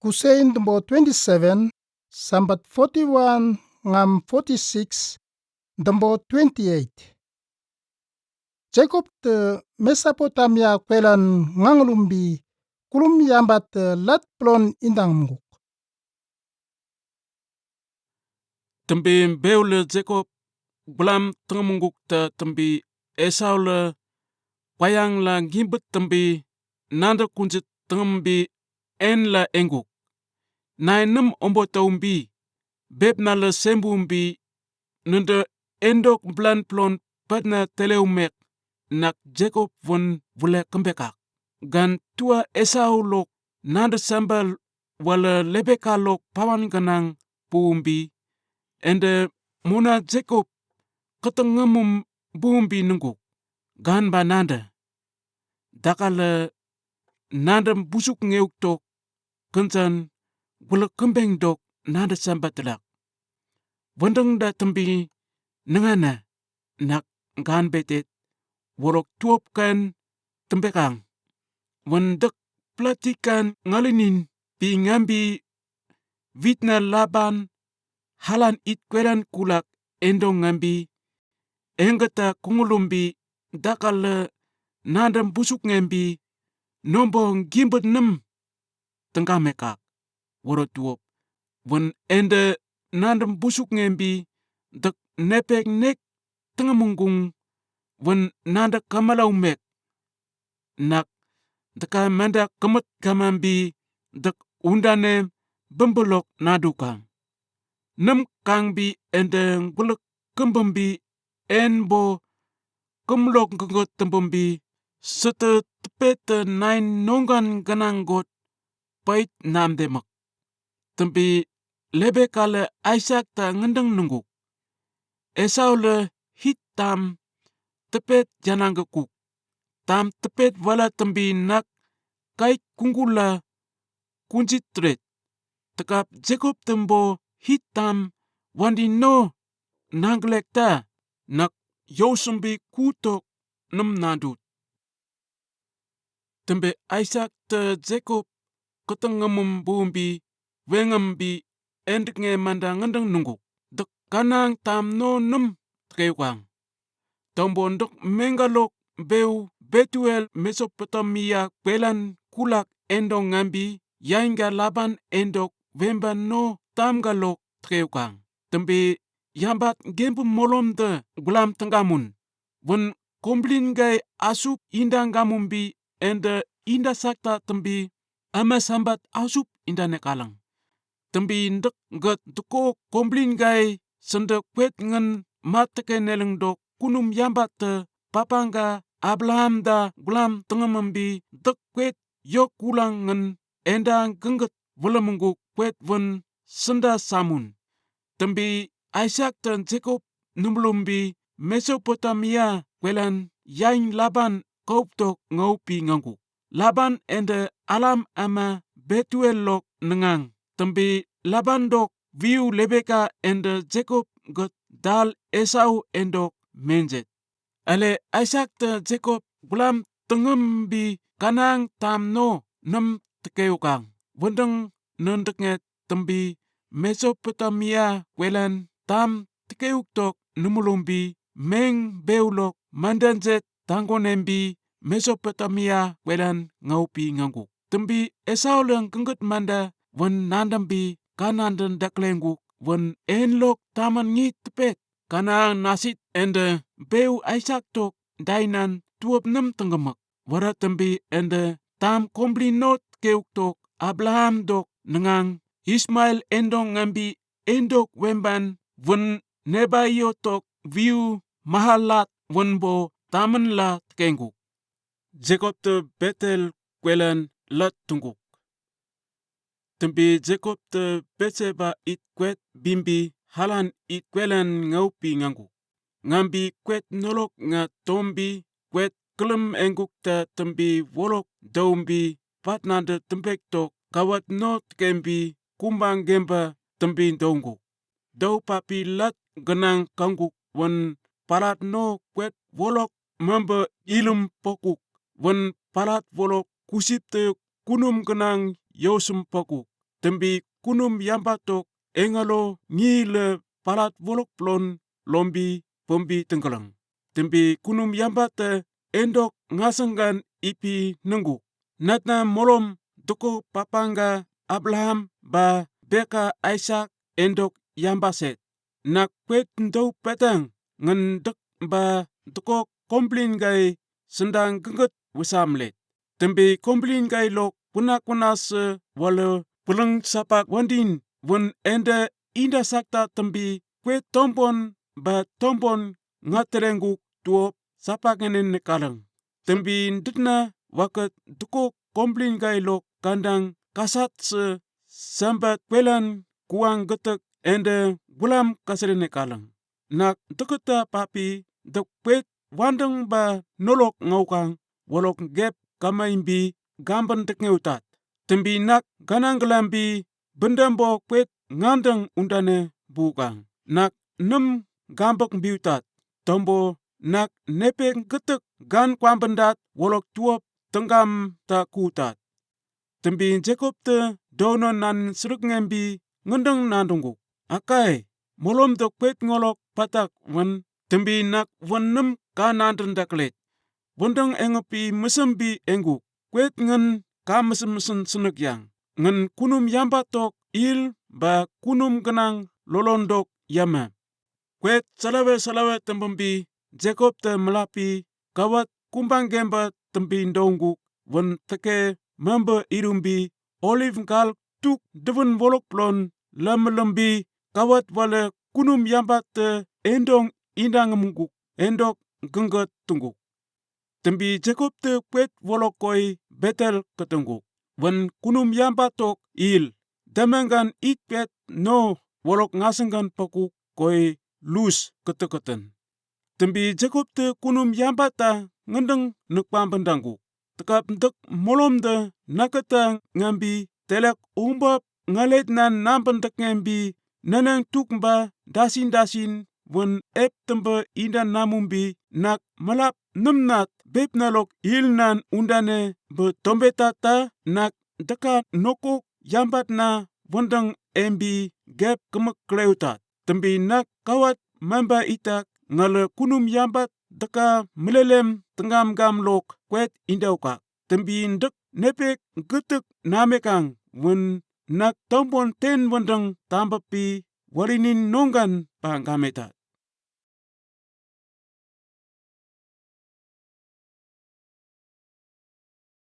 Kusein number 27, sambat 41 ngam 46, number 28. Jacob te Mesopotamia kwelan nganglumbi kulum yambat lat plon indang mnguk. Tembi beule Jacob bulam tengemunguk ta tembi Esau le wayang la gimbet tembi nanda kunjit tengembi en la enguk. Nai nem ombo taumbi beb na le sembumbi nunda endok blan plon patna teleumek nak Jacob von vule kembekak. Gan tua Esau lok nanda sambal wala lebeka lok pawan ganang puumbi ende muna Jacob ketengemum bumbi nunguk. Gan ba nanda dakala nanda busuk ngeuk tok kencan wala kembeng dok nanda sambatlak. Wendeng da tembi nengana nak gan betet worok tuop kan tembekang. Wendek pelatikan ngalinin pi ngambi vitna Laban halan it kweran kulak endong ngambi engata kungulumbi dakala nandam busuk ngambi nombong gimbet nem tengkamekak woro tuop. Wen ende nandam busuk ngambi dek nepek nek tengamunggung wen nanda kamalau mek nak deka manda kemet kamambi dek undane bembelok nadukang. Nem kang bi ende ngulek kembembi enbo kemlok ngengot tembembi sete tepete nain nonggan gananggot pait namdemak. Tembi lebe kale Isaac ta ngendeng nungguk. Esau le hitam tepet jananggekuk. Tam tepet wala tembi nak kai kunggula kunjit tret. Tekap Jacob tembo hitam wandi no nanglek ta nak yosumbi kutok nem nadut. Tembe Isaac te Jacob ketengemum bumbi wengembi endik nge manda ngendeng nungguk. Dek kanang tam no nem tkewang. Tombondok mengalok beu Betuel Mesopotamia kwelan kulak endong ngambi yainga Laban endok wemba no tamgalok tkewang. Tembe yambat gembu molom de gulam tenggamun. Wen komblin gai asup indang gamumbi ende inda sakta tembi ama sambat asup inda nekalang. Tembi ndek nget deko komblin gai sende kwet ngen mateke neleng dok kunum yambat te papangga Abraham da gulam tengemembi dek kwet yok kulang ngen endang gengget wulemunggu kwet wen senda samun. Tembi Isaac dan Jacob numlumbi Mesopotamia kwelan yain Laban kauptok ngaupi ngangku. Laban ende alam ama Betuel lok nengang. Tembi Laban dok viu Lebeka ende Jacob get dal Esau endok menjet. Ale Isaac te Jacob gulam tengembi kanang tam no nem tekeukang. Wendeng nendeknget tembi Mesopotamia kwelan tam tekeuk tok numulumbi meng beulok mandanjet tanggonembi Mesopotamia kwelan ngaupi nganguk. Tembi Esau leng kengget manda wen nandambi kananden daklenguk wen enlok taman ngit tepet kanang nasit ende beu Isaac tok dainan tuop nem tenggemak. Wara tembi ende tam kombli not keuk tok Abraham dok nengang Ismail endong ngambi endok wemban wen nebayo tok viu mahalat wenbo tamen la tkenguk. Jacob te Betel kwelan lat tungguk. Tembi Jacob te Betseba it kwet bimbi halan it kwelan ngaupi nganguk. Ngambi kwet nolok nga tombi kwet kelem enguk ta tembi wolok daumbi patnande tembek tok kawat not kembi kumbang gemba tembi dongguk. Dau papi lat genang kangguk wen palat no kwet wolok membe ilum pokuk wen palat wolok kusip te kunum genang yosum pokuk. tembi kunum yambatok engalo ngile palat wolok plon lombi pombi tenggelang. Tembi kunum yambate endok ngasenggan ipi nengguk. Natna molom doko papanga Abraham ba beka Isaac endok yambaset. Nak kwet ndau petang ngendek ba doko komplin gai sendang genget wisamlet. Tembi komplin gai lok punak wala pulang sapak wandin won ende inda sakta tembi kwet tombon ba tombon ngaterenguk tuop sapakenen nekalang. Tembi nditna wakat duko komplin gai lok kandang kasat sambat kwelan kuang getek ende bulam kasere nekalang. Nak deketa papi dek kwet wandang ba nolok ngaukang wolok gep kamaimbi gamban dek ngeutat. Tembi nak ganang gelambi bendambo kwet ngandang undane bukang. Nak nem gambak biutat. Tombo nak nepek getek gan kwambendat wolok tuop tenggam ta kutat. Tembi Jacob te dono nan seruk ngembi ngendeng nandunguk. Akai molom do kwet ngolok patak wan tembi nak wan nem kanandeng daklet. Wondang engepi mesembi enguk. Kwet ngen ka mesem senek yang. Ngen kunum yambatok il ba kunum genang lolondok yama. Kwet salawe tembembi Jacob te melapi kawat kumbang gemba tembi ndongguk wan teke member irumbi olive gal tuk devon wolok plon lamelembi kawat wale kunum yambat te endong indang mungkuk endok gengget tungguk. Tembi Jacob te kwet wolok koi betel ketengguk. Wan kunum yambatok il damengan itpet no wolok ngasenggan pakuk koi lus keteketen. Tembi Jacob te kunum yambata ngendeng nekpam bendangku. Tekap dek molom de nakata ngambi telek umbap ngalet nan nampen dek ngambi nanang tukmba dasin wan ep tembe indan namumbi nak malap nemnat bep nalok ilnan undane be tombetata nak deka nokok yambat na wandang embi gep kemek kleutat. Tembi nak kawat mamba itak ngale kunum yambat deka melelem tenggam gam lok kwet indauka. Tembi ndek nepek getek namekang wen nak tombon ten wandang tambapi walinin nonggan panggametat.